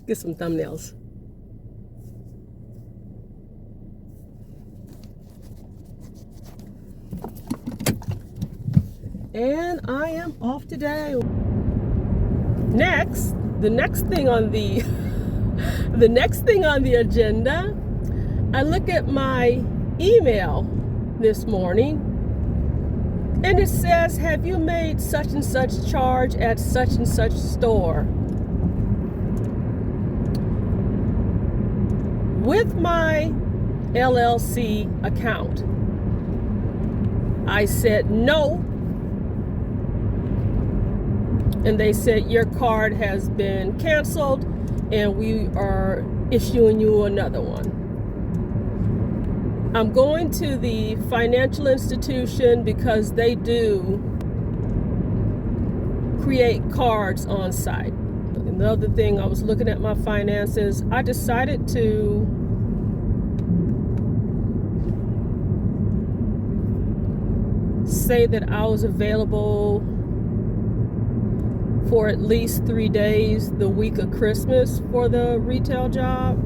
Get some thumbnails. And I am off today. Next, the next thing on the agenda, I look at my email this morning and it says, have you made such and such charge at such and such store? With my LLC account, I said no. And they said your card has been canceled and we are issuing you another one. I'm going to the financial institution because they do create cards on site. Another thing, I was looking at my finances. I decided to say that I was available for at least 3 days the week of Christmas for the retail job,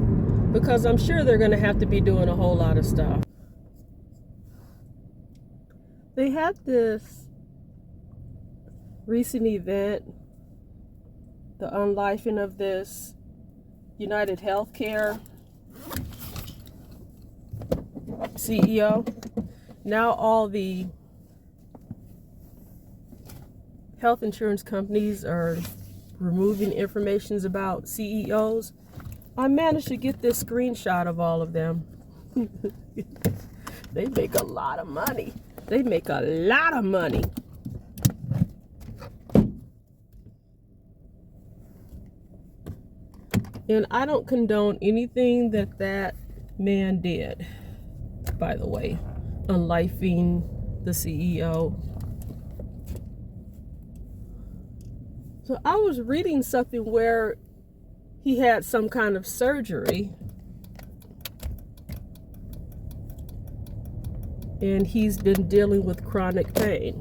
because I'm sure they're going to have to be doing a whole lot of stuff. They had this recent event, the unlifing of this United Healthcare CEO. Now all the health insurance companies are removing information about CEOs. I managed to get this screenshot of all of them. They make a lot of money. They make a lot of money. And I don't condone anything that that man did, by the way, unlifing the CEO. So I was reading something where he had some kind of surgery and he's been dealing with chronic pain.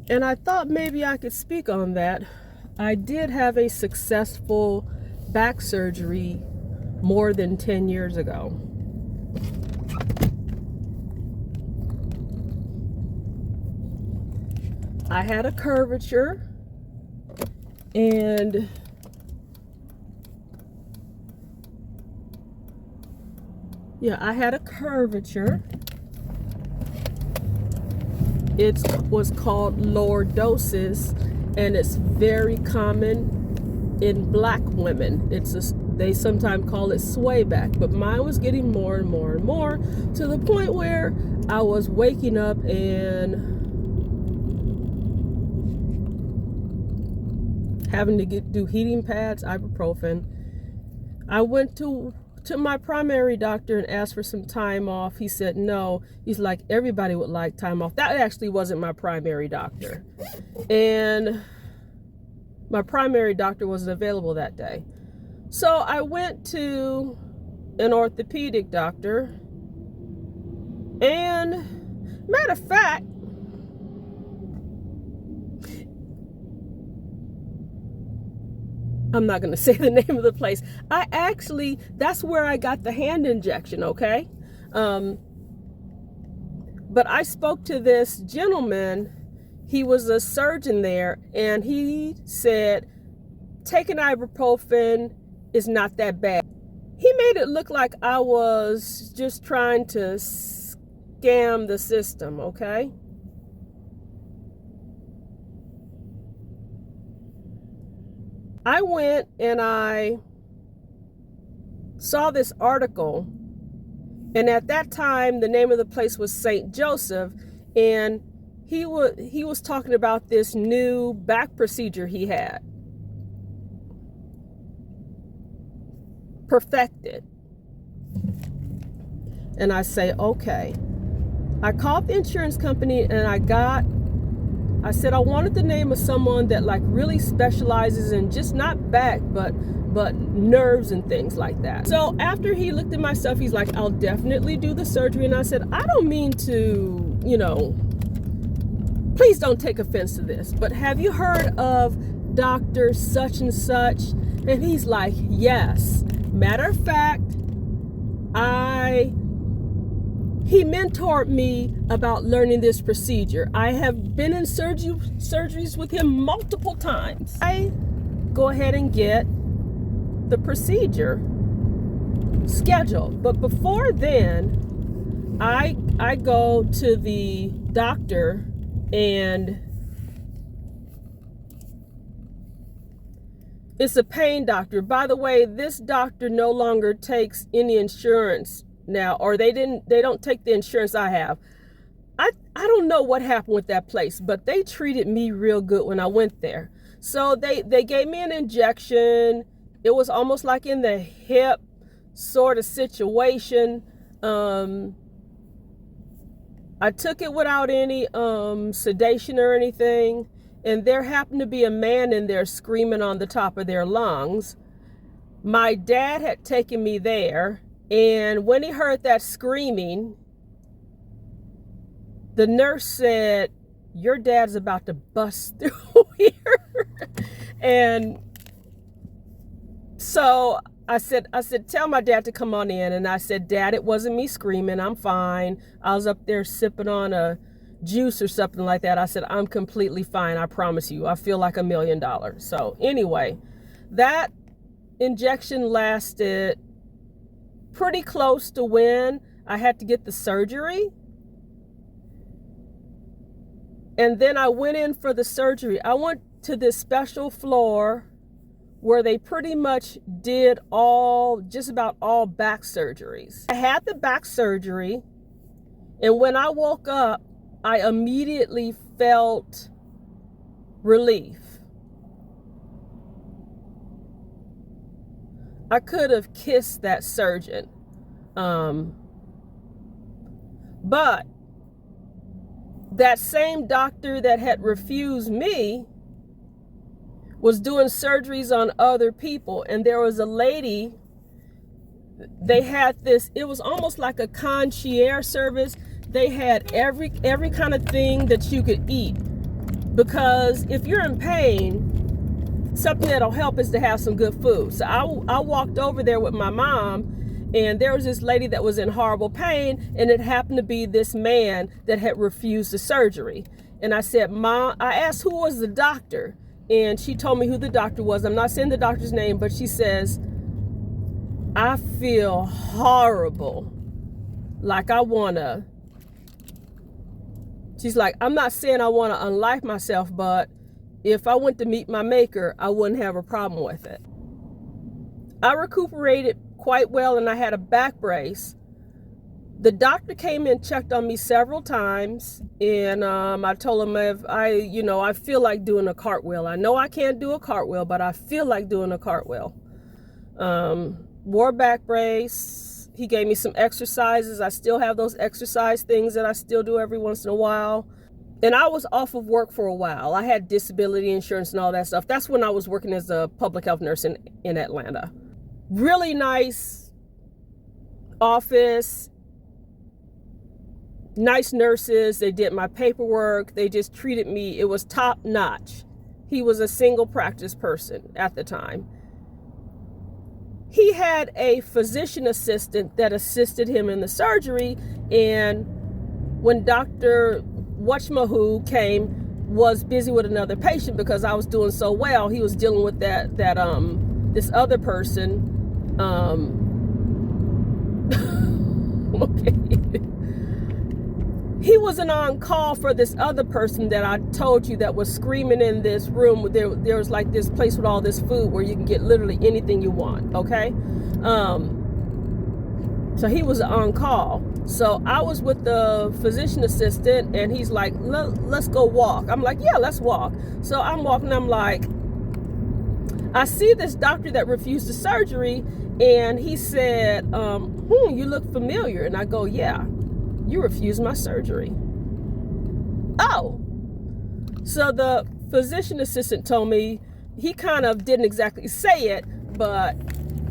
And I thought maybe I could speak on that. I did have a successful back surgery more than 10 years ago. I had a curvature, and I had a curvature. It was called lordosis, and it's very common in black women. They sometimes call it sway back, but mine was getting more and more and more to the point where I was waking up and having to do heating pads, ibuprofen. I went to my primary doctor and asked for some time off. He said no. He's like, everybody would like time off. That actually wasn't my primary doctor. And my primary doctor wasn't available that day. So I went to an orthopedic doctor. And matter of fact, I'm not going to say the name of the place. That's where I got the hand injection, okay? But I spoke to this gentleman. He was a surgeon there, and he said, taking ibuprofen is not that bad. He made it look like I was just trying to scam the system, okay? I went and I saw this article, and at that time the name of the place was St. Joseph, and he was talking about this new back procedure he had perfected. And I say, okay. I called the insurance company and I said I wanted the name of someone that like really specializes in just not back, but nerves and things like that. So after he looked at my stuff, he's like, I'll definitely do the surgery. And I said, I don't mean to, please don't take offense to this, but have you heard of Dr. such and such? And he's like, yes. Matter of fact, he mentored me about learning this procedure. I have been in surgeries with him multiple times. I go ahead and get the procedure scheduled. But before then, I go to the doctor, and it's a pain doctor. By the way, this doctor no longer takes any insurance now, or they don't take the insurance I have. I don't know what happened with that place, but they treated me real good when I went there. So they gave me an injection. It was almost like in the hip sort of situation. I took it without any sedation or anything, and there happened to be a man in there screaming on the top of their lungs. My dad had taken me there, and when he heard that screaming, the nurse said, your dad's about to bust through here. And so I said, tell my dad to come on in. And I said, Dad, it wasn't me screaming. I'm fine. I was up there sipping on a juice or something like that. I said, I'm completely fine. I promise you. I feel like $1 million. So anyway, that injection lasted pretty close to when I had to get the surgery. And then I went in for the surgery. I went to this special floor where they pretty much did just about all back surgeries. I had the back surgery, and when I woke up, I immediately felt relief. I could have kissed that surgeon. But that same doctor that had refused me was doing surgeries on other people. And there was a lady, they had this, it was almost like a concierge service. They had every kind of thing that you could eat. Because if you're in pain, something that'll help is to have some good food. So I walked over there with my mom, and there was this lady that was in horrible pain, and it happened to be this man that had refused the surgery. And I said, Mom, I asked who was the doctor, and she told me who the doctor was. I'm not saying the doctor's name, but she says, I feel horrible. Like she's like, I'm not saying I want to unlife myself, but if I went to meet my maker, I wouldn't have a problem with it. I recuperated quite well, and I had a back brace. The doctor came in, checked on me several times, and I told him if I feel like doing a cartwheel. I know I can't do a cartwheel, but I feel like doing a cartwheel. Wore a back brace. He gave me some exercises. I still have those exercise things that I still do every once in a while. And I was off of work for a while. I had disability insurance and all that stuff. That's when I was working as a public health nurse in Atlanta. Really nice office, nice nurses. They did my paperwork. They just treated me. It was top notch. He was a single practice person at the time. He had a physician assistant that assisted him in the surgery. And when Dr. Whatchamahoo came, was busy with another patient because I was doing so well, he was dealing with this other person. Okay. He wasn't on call for this other person that I told you that was screaming in this room. There was like this place with all this food where you can get literally anything you want, okay? So he was on call. So I was with the physician assistant, and he's like, let's go walk. I'm like, yeah, let's walk. So I'm walking, I'm like, I see this doctor that refused the surgery, and he said, you look familiar. And I go, yeah, you refused my surgery. Oh. So the physician assistant told me, he kind of didn't exactly say it, but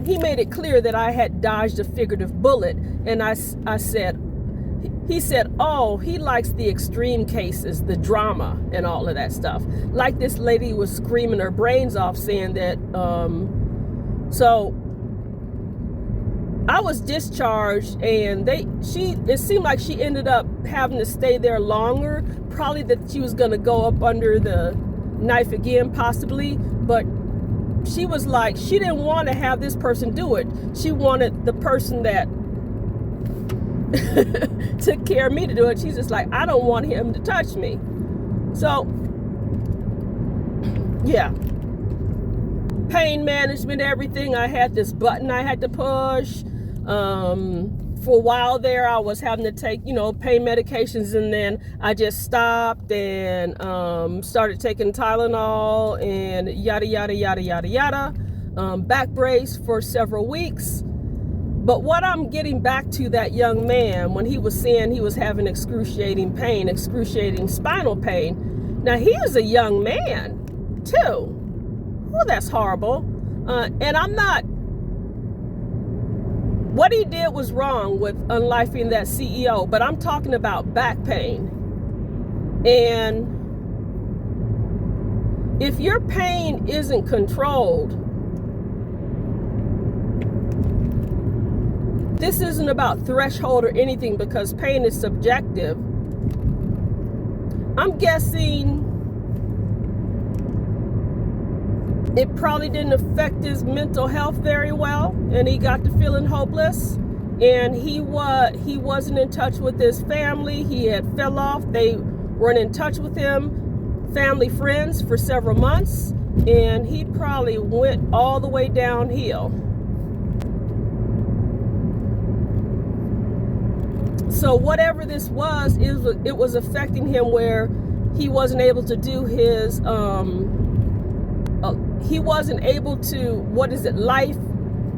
he made it clear that I had dodged a figurative bullet. And I said, he said, oh, he likes the extreme cases, the drama and all of that stuff. Like this lady was screaming her brains off saying that, so I was discharged, and it seemed like she ended up having to stay there longer, probably that she was going to go up under the knife again, possibly, but she was like, she didn't want to have this person do it. She wanted the person that took care of me to do it. She's just like, I don't want him to touch me. So, yeah. Pain management, everything. I had this button I had to push. For a while there, I was having to take, pain medications, and then I just stopped and started taking Tylenol and yada, yada, yada, yada, yada. Back brace for several weeks. But what I'm getting back to that young man, when he was saying he was having excruciating pain, excruciating spinal pain. Now, he is a young man, too. Well, that's horrible. And I'm not... What he did was wrong with unlifing that CEO, but I'm talking about back pain. And if your pain isn't controlled, this isn't about threshold or anything, because pain is subjective. I'm guessing it probably didn't affect his mental health very well, and he got to feeling hopeless, and he wasn't in touch with his family. He had fell off. They weren't in touch with him, family, friends, for several months, and he probably went all the way downhill. So whatever this was, it was affecting him, where he wasn't able to do his he wasn't able to, life,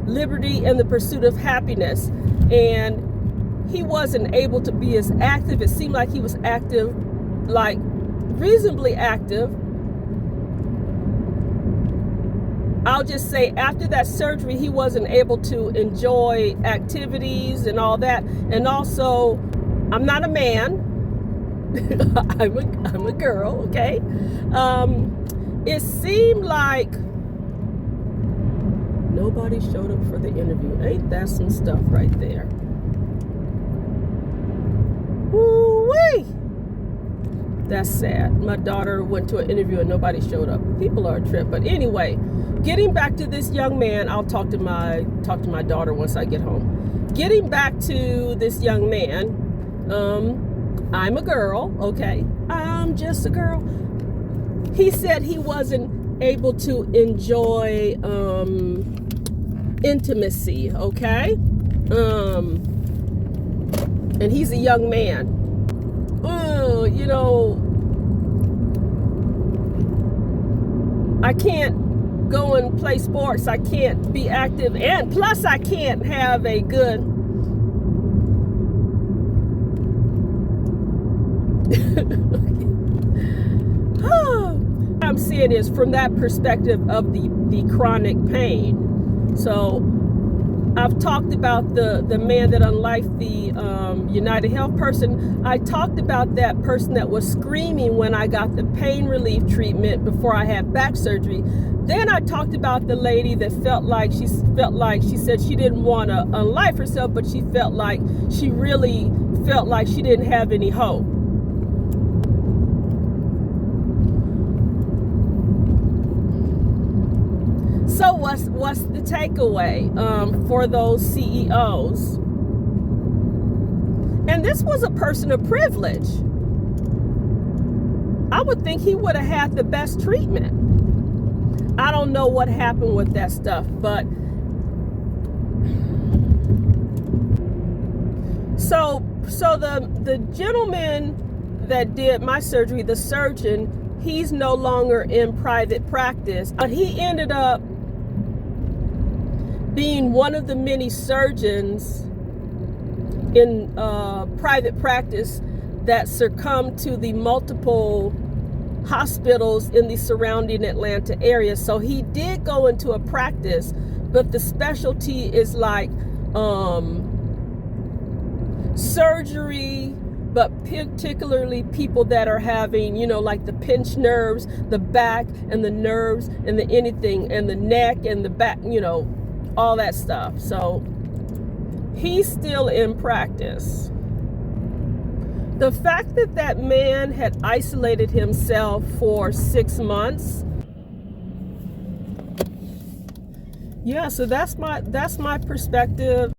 liberty, and the pursuit of happiness. And he wasn't able to be as active. It seemed like he was active, like reasonably active. I'll just say, after that surgery, he wasn't able to enjoy activities and all that. And also, I'm not a man. I'm a girl, okay? It seemed like nobody showed up for the interview. Ain't that some stuff right there? Woo-wee! That's sad. My daughter went to an interview and nobody showed up. People are a trip. But anyway, getting back to this young man, I'll talk to my daughter once I get home. Getting back to this young man, I'm a girl, okay? I'm just a girl. He said he wasn't able to enjoy intimacy, okay? And he's a young man. I can't go and play sports. I can't be active. And plus, I can't have a good... I'm seeing is from that perspective of the chronic pain. So I've talked about the man that unlifed the United Health person. I talked about that person that was screaming when I got the pain relief treatment before I had back surgery. Then I talked about the lady that felt like she said she didn't want to unlife herself, but she really felt like she didn't have any hope. So what's the takeaway for those CEOs? And this was a person of privilege. I would think he would have had the best treatment. I don't know what happened with that stuff, but so the gentleman that did my surgery, the surgeon, he's no longer in private practice, but he ended up being one of the many surgeons in private practice that succumbed to the multiple hospitals in the surrounding Atlanta area. So he did go into a practice, but the specialty is like surgery, but particularly people that are having, you know, like the pinched nerves, the back and the nerves and the anything and the neck and the back, you know, all that stuff. So he's still in practice. The fact that that man had isolated himself for 6 months, yeah, so that's my perspective.